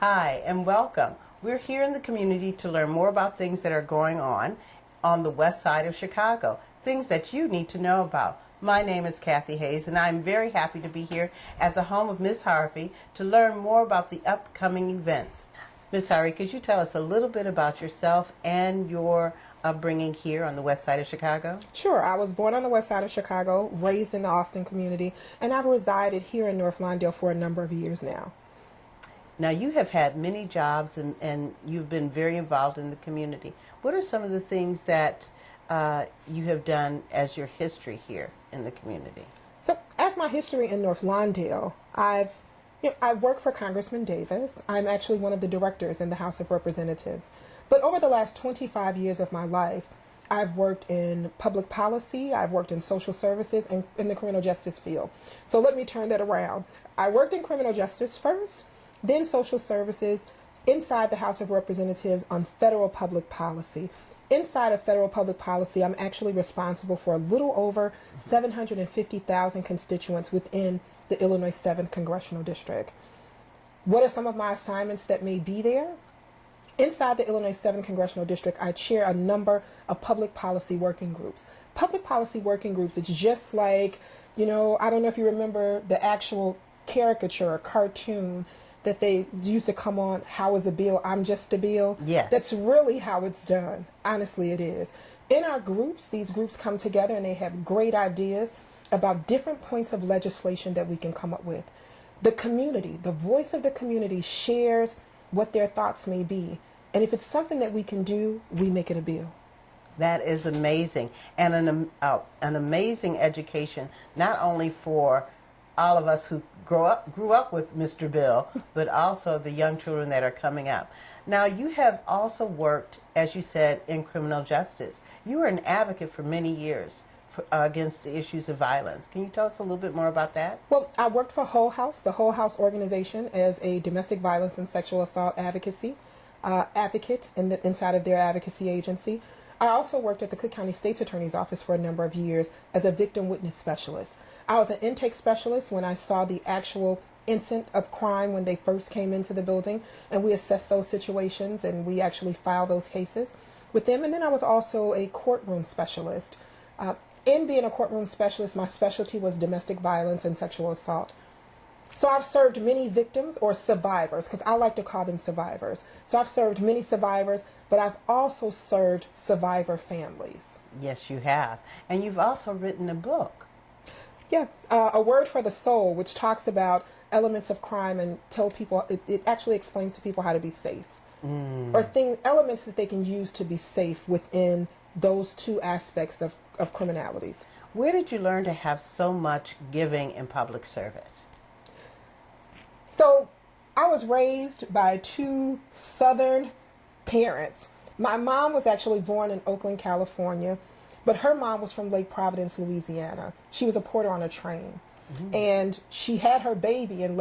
Hi, and welcome. We're here in the community to learn more about things that are going on the west side of Chicago, things that you need to know about. My name is Kathy Hayes, and I'm very happy to be here at the home of Miss Harvey to learn more about the upcoming events. Miss Harvey, could you tell us a little bit about yourself and your upbringing here on the west side of Chicago? Sure. I was born on the west side of Chicago, raised in the Austin community, and I've resided here in North Lawndale for a number of years now. Now, you have had many jobs and you've been very involved in the community. What are some of the things that you have done as your history here in the community? So, as my history in North Lawndale, I work for Congressman Davis. I'm actually one of the directors in the House of Representatives. But over the last 25 years of my life, I've worked in public policy, I've worked in social services, and in the criminal justice field. So let me turn that around. I worked in criminal justice first, then social services, inside the House of Representatives on federal public policy. Inside of federal public policy, I'm actually responsible for a little over 750,000 constituents within the Illinois 7th Congressional District. What are some of my assignments that may be there? Inside the Illinois 7th Congressional District, I chair a number of public policy working groups. Public policy working groups, it's just like, I don't know if you remember the actual caricature or cartoon that they used to come on, How is a Bill? I'm Just a Bill. Yes. That's really how it's done. Honestly, it is. In our groups, these groups come together and they have great ideas about different points of legislation that we can come up with. The community, the voice of the community shares what their thoughts may be. And if it's something that we can do, we make it a bill. That is amazing, and an amazing education, not only for all of us who grew up with Mr. Bill, but also the young children that are coming up. Now, you have also worked, as you said, in criminal justice. You were an advocate for many years against the issues of violence. Can you tell us a little bit more about that? Well, I worked for Whole House, the Whole House organization, as a domestic violence and sexual assault advocate inside of their advocacy agency. I also worked at the Cook County State's Attorney's Office for a number of years as a victim witness specialist. I was an intake specialist when I saw the actual incident of crime when they first came into the building, and we assessed those situations and we actually filed those cases with them. And then I was also a courtroom specialist. In being a courtroom specialist, my specialty was domestic violence and sexual assault. So I've served many victims or survivors, because I like to call them survivors. So I've served many survivors, but I've also served survivor families. Yes, you have. And you've also written a book. Yeah, A Word for the Soul, which talks about elements of crime and tell people, it actually explains to people how to be safe. Or elements that they can use to be safe within those two aspects of criminalities. Where did you learn to have so much giving in public service? So I was raised by two Southern parents. My mom was actually born in Oakland, California, but her mom was from Lake Providence, Louisiana. She was a porter on a train. And she had her baby in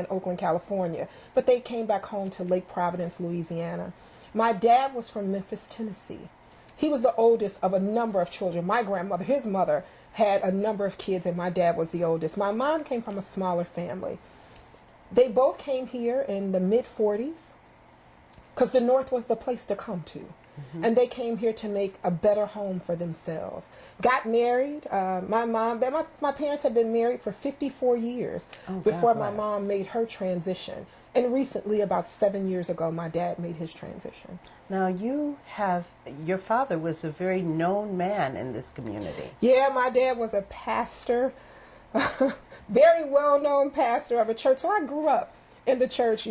Oakland, California, but they came back home to Lake Providence, Louisiana. My dad was from Memphis, Tennessee. He was the oldest of a number of children. My grandmother, his mother, had a number of kids, and my dad was the oldest. My mom came from a smaller family. They both came here in the mid-40s because the North was the place to come to. And they came here to make a better home for themselves. Got married. My parents had been married for 54 years before my mom made her transition. And recently, about 7 years ago, my dad made his transition. Now, your father was a very known man in this community. Yeah, my dad was a pastor, very well-known pastor of a church. So I grew up in the church.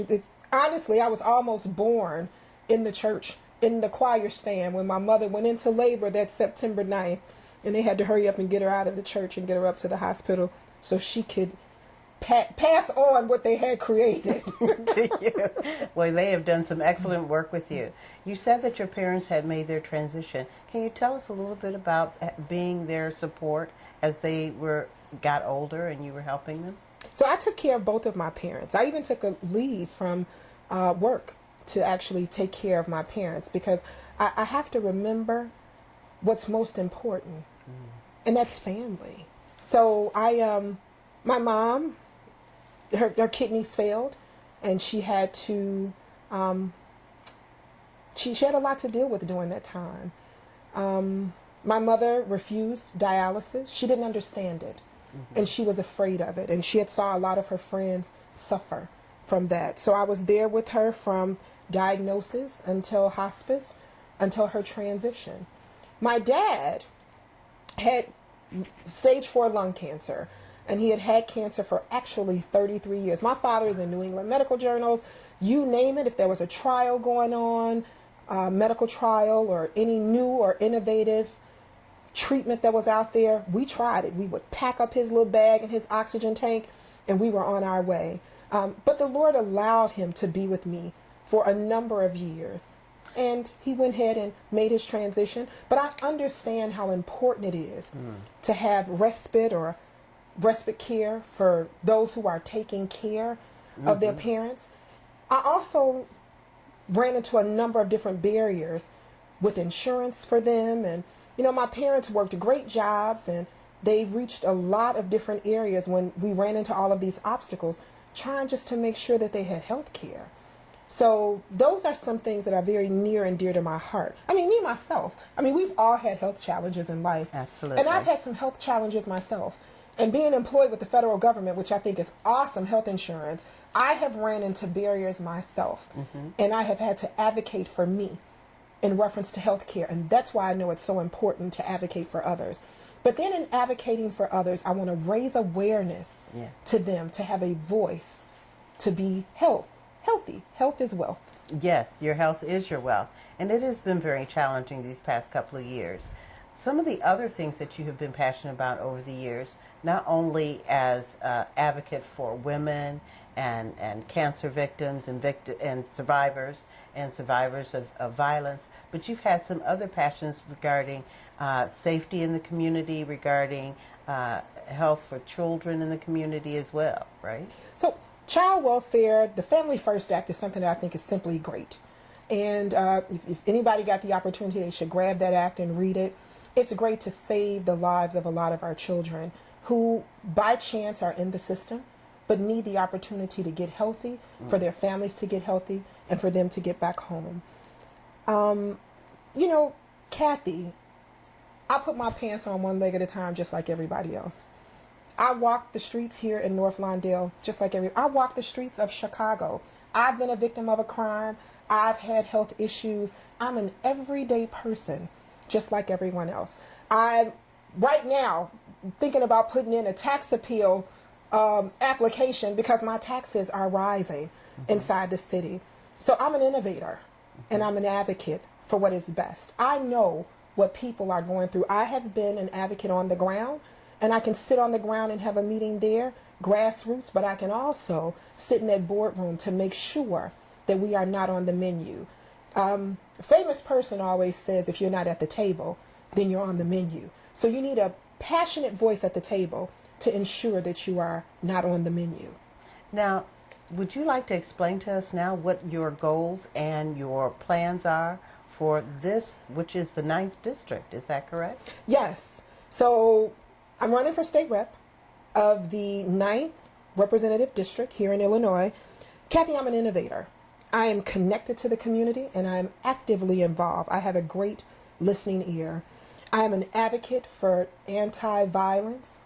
Honestly, I was almost born in the church, in the choir stand, when my mother went into labor that September 9th, and they had to hurry up and get her out of the church and get her up to the hospital so she could pass on what they had created. To you. Well, they have done some excellent work with you. You said that your parents had made their transition. Can you tell us a little bit about being their support as they got older and you were helping them? So I took care of both of my parents. I even took a leave from work to actually take care of my parents, because I have to remember what's most important, and that's family. So my mom, her kidneys failed. and she had to, she had a lot to deal with during that time. My mother refused dialysis. She didn't understand it, and she was afraid of it, and she had saw a lot of her friends suffer from that. So I was there with her from diagnosis until hospice, until her transition. My dad had stage 4 lung cancer, and he had had cancer for actually 33 years. My father is in New England medical journals. You name it, if there was a trial going on, medical trial or any new or innovative treatment that was out there, we tried it. We would pack up his little bag and his oxygen tank, and we were on our way. But the Lord allowed him to be with me for a number of years. And he went ahead and made his transition. But I understand how important it is to have respite or respite care for those who are taking care of their parents. I also ran into a number of different barriers with insurance for them. And, you know, my parents worked great jobs, and they reached a lot of different areas when we ran into all of these obstacles, trying just to make sure that they had health care. So those are some things that are very near and dear to my heart. I mean, me, myself, we've all had health challenges in life. Absolutely. And I've had some health challenges myself. And being employed with the federal government, which I think is awesome health insurance, I have ran into barriers myself. And I have had to advocate for me in reference to health care. And that's why I know it's so important to advocate for others. But then in advocating for others, I want to raise awareness to them, to have a voice, to be healthy. Health is wealth. Yes, your health is your wealth. And it has been very challenging these past couple of years. Some of the other things that you have been passionate about over the years, not only as advocate for women and cancer victims and survivors of violence, but you've had some other passions regarding safety in the community, regarding health for children in the community as well, right? So child welfare, the Family First Act is something that I think is simply great. And if anybody got the opportunity, they should grab that act and read it. It's great to save the lives of a lot of our children who by chance are in the system but need the opportunity to get healthy, for their families to get healthy, and for them to get back home. You know, Kathy, I put my pants on one leg at a time just like everybody else. I walk the streets here in North Lawndale just like I walk the streets of Chicago. I've been a victim of a crime. I've had health issues. I'm an everyday person just like everyone else. I'm right now thinking about putting in a tax appeal application because my taxes are rising inside the city. So I'm an innovator and I'm an advocate for what is best. I know what people are going through. I have been an advocate on the ground, and I can sit on the ground and have a meeting there, grassroots, but I can also sit in that boardroom to make sure that we are not on the menu. A famous person always says, if you're not at the table, then you're on the menu. So you need a passionate voice at the table to ensure that you are not on the menu. Now, would you like to explain to us now what your goals and your plans are for this, which is the 9th district? Is that correct? Yes. So I'm running for state rep of the 9th Representative District here in Illinois. Kathy, I'm an innovator. I am connected to the community and I am actively involved. I have a great listening ear. I am an advocate for anti-violence.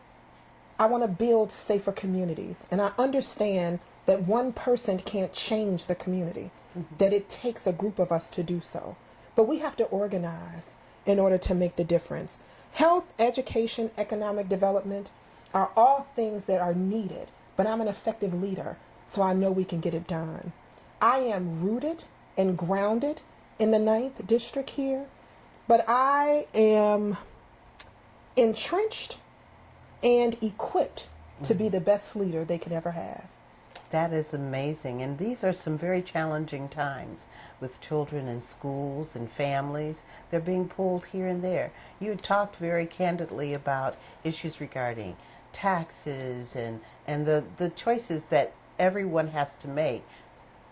I want to build safer communities, and I understand that one person can't change the community, that it takes a group of us to do so. But we have to organize in order to make the difference. Health, education, economic development are all things that are needed, but I'm an effective leader, so I know we can get it done. I am rooted and grounded in the 9th district here, but I am entrenched and equipped to be the best leader they could ever have. That is amazing. And these are some very challenging times with children in schools and families. They're being pulled here and there. You talked very candidly about issues regarding taxes and the choices that everyone has to make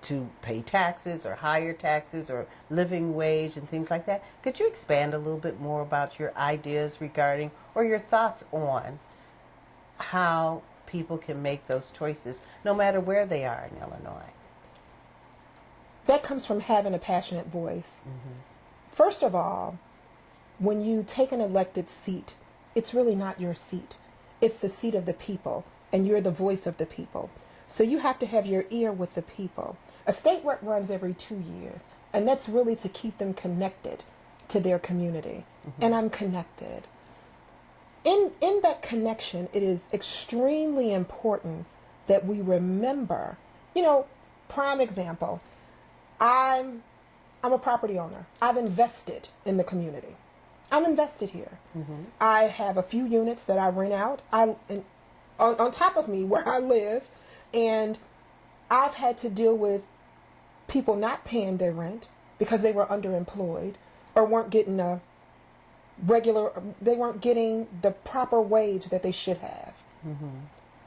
to pay taxes or higher taxes or living wage and things like that. Could you expand a little bit more about your ideas regarding or your thoughts on how people can make those choices no matter where they are in Illinois? that comes from having a passionate voice. First of all, when you take an elected seat, it's really not your seat. It's the seat of the people, and you're the voice of the people. So you have to have your ear with the people. A state rep runs every 2 years, and that's really to keep them connected to their community. And I'm connected. In that connection, it is extremely important that we remember, prime example, I'm a property owner. I've invested in the community. I'm invested here. I have a few units that I rent out on top of me where I live, and I've had to deal with people not paying their rent because they were underemployed or weren't getting they weren't getting the proper wage that they should have,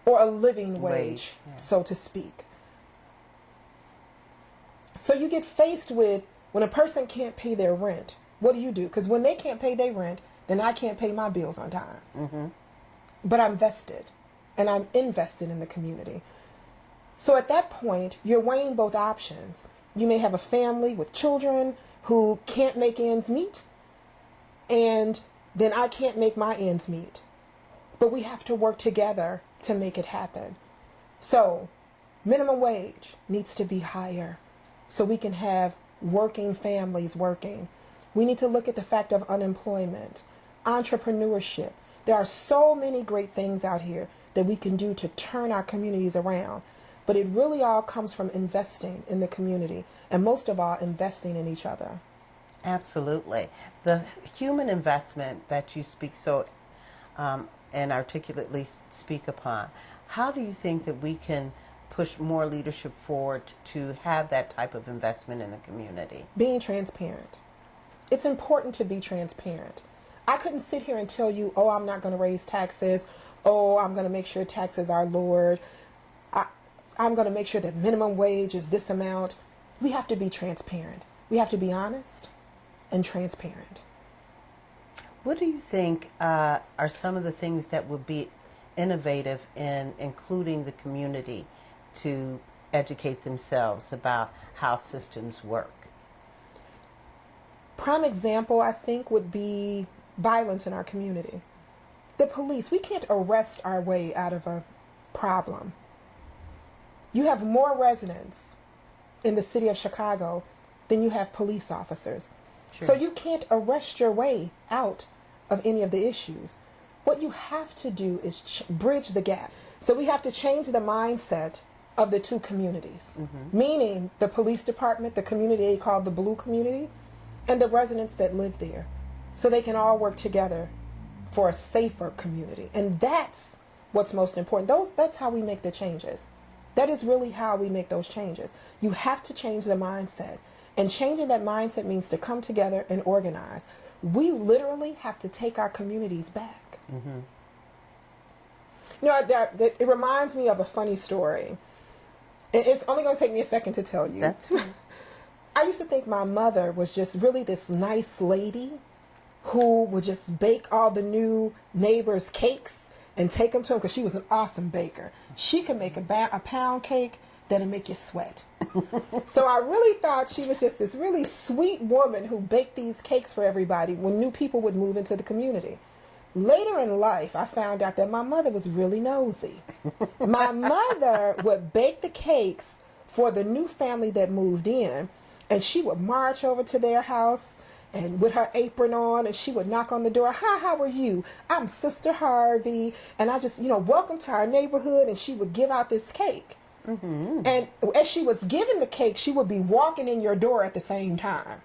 or a living wage, so to speak. So you get faced with, when a person can't pay their rent, what do you do? Because when they can't pay their rent, then I can't pay my bills on time. But I'm vested, and I'm invested in the community. So at that point, you're weighing both options. You may have a family with children who can't make ends meet, and then I can't make my ends meet. But we have to work together to make it happen. So minimum wage needs to be higher so we can have working families working. We need to look at the fact of unemployment, entrepreneurship. There are so many great things out here that we can do to turn our communities around. But it really all comes from investing in the community, and most of all, investing in each other. Absolutely. The human investment that you speak so and articulately speak upon, how do you think that we can push more leadership forward to have that type of investment in the community? Being transparent. It's important to be transparent. I couldn't sit here and tell you, oh, I'm not going to raise taxes. Oh, I'm going to make sure taxes are lowered. I'm going to make sure that minimum wage is this amount. We have to be transparent. We have to be honest and transparent. What do you think are some of the things that would be innovative in including the community to educate themselves about how systems work? Prime example, I think, would be violence in our community. The police, we can't arrest our way out of a problem. You have more residents in the city of Chicago than you have police officers. Sure. So you can't arrest your way out of any of the issues. What you have to do is bridge the gap. So we have to change the mindset of the two communities, meaning the police department, the community they call the blue community, and the residents that live there, so they can all work together for a safer community. And that's what's most important. That's how we make the changes. That is really how we make those changes. You have to change the mindset. And changing that mindset means to come together and organize. We literally have to take our communities back. It reminds me of a funny story. It's only going to take me a second to tell you. That's right. I used to think my mother was just really this nice lady who would just bake all the new neighbors' cakes and take them to them because she was an awesome baker. She could make a pound cake that'll make you sweat. So I really thought she was just this really sweet woman who baked these cakes for everybody when new people would move into the community. Later in life, I found out that my mother was really nosy. My mother would bake the cakes for the new family that moved in, and she would march over to their house and with her apron on, and she would knock on the door. Hi, how are you? I'm Sister Harvey, and I just, welcome to our neighborhood, and she would give out this cake. And as she was giving the cake, she would be walking in your door at the same time.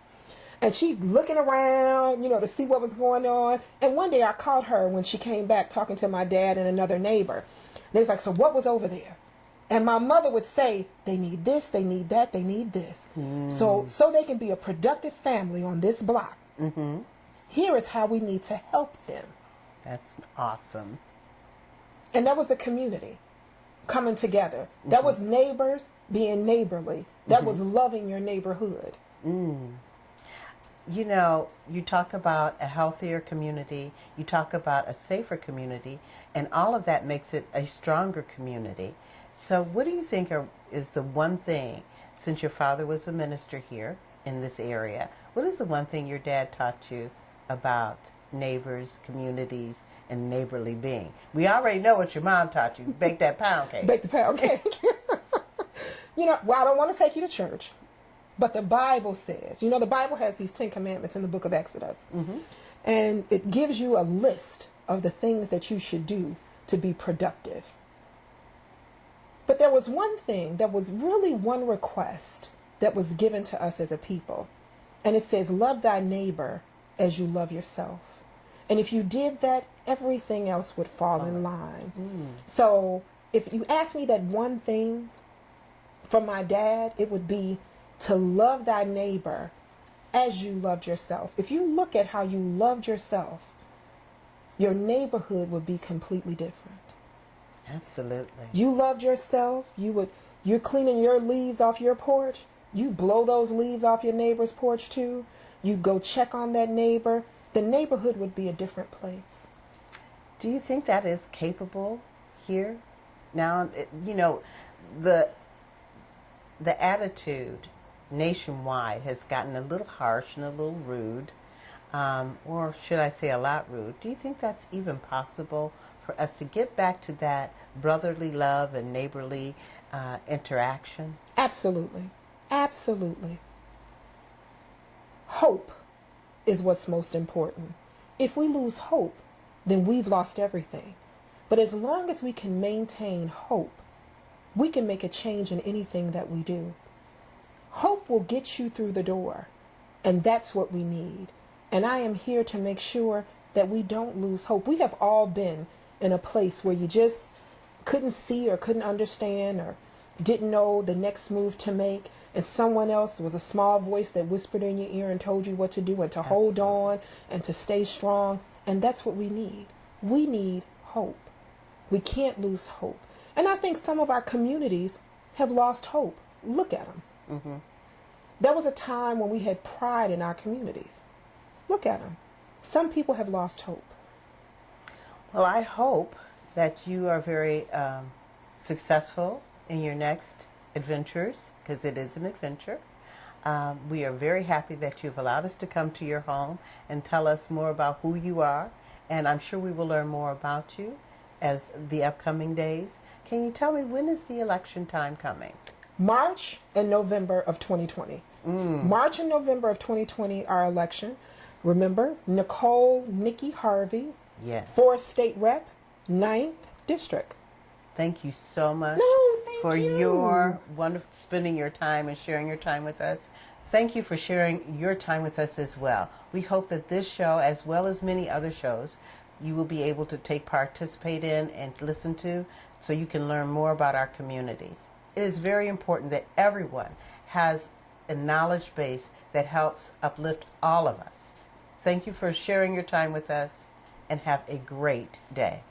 And she looking around, to see what was going on. And one day I caught her when she came back talking to my dad and another neighbor. They was like, so what was over there? And my mother would say, they need this, they need that, they need this. So they can be a productive family on this block. Here is how we need to help them. That's awesome. And that was the community coming together. That was neighbors being neighborly. That was loving your neighborhood. You talk about a healthier community, you talk about a safer community, and all of that makes it a stronger community. So what do you think is the one thing, since your father was a minister here in this area, what is the one thing your dad taught you about neighbors, communities, and neighborly being? We already know what your mom taught you. Bake that pound cake. Bake the pound cake. Well, I don't want to take you to church, but the Bible says, the Bible has these 10 commandments in the book of Exodus. Mm-hmm. And it gives you a list of the things that you should do to be productive. But there was one thing, that was really one request that was given to us as a people. And it says, love thy neighbor as you love yourself. And if you did that, everything else would fall in line. So if you ask me that one thing from my dad, it would be to love thy neighbor as you loved yourself. If you look at how you loved yourself, your neighborhood would be completely different. Absolutely. You loved yourself, you're cleaning your leaves off your porch, you blow those leaves off your neighbor's porch too, you go check on that neighbor, the neighborhood would be a different place. Do you think that is capable here? Now, the attitude nationwide has gotten a little harsh and a little rude, or should I say a lot rude. Do you think that's even possible for us to get back to that brotherly love and neighborly interaction? Absolutely. Absolutely. Hope is what's most important. If we lose hope, then we've lost everything. But as long as we can maintain hope, we can make a change in anything that we do. Hope will get you through the door, and that's what we need. And I am here to make sure that we don't lose hope. We have all been in a place where you just couldn't see or couldn't understand or didn't know the next move to make, and someone else was a small voice that whispered in your ear and told you what to do and to hold on and to stay strong. And that's what we need. We need hope. We can't lose hope. And I think some of our communities have lost hope. Look at them. Mm-hmm. There was a time when we had pride in our communities. Look at them. Some people have lost hope. Well, I hope that you are very successful in your next adventures, because it is an adventure. We are very happy that you've allowed us to come to your home and tell us more about who you are, and I'm sure we will learn more about you as the upcoming days. Can you tell me, when is the election time coming? March and November of 2020. March and November of 2020, our election. Remember, Nicole, Nikki, Harvey, yes, 4th State Rep, 9th District. Thank you so much for your wonderful spending your time and sharing your time with us. Thank you for sharing your time with us as well. We hope that this show, as well as many other shows, you will be able to participate in and listen to, so you can learn more about our communities. It is very important that everyone has a knowledge base that helps uplift all of us. Thank you for sharing your time with us, and have a great day.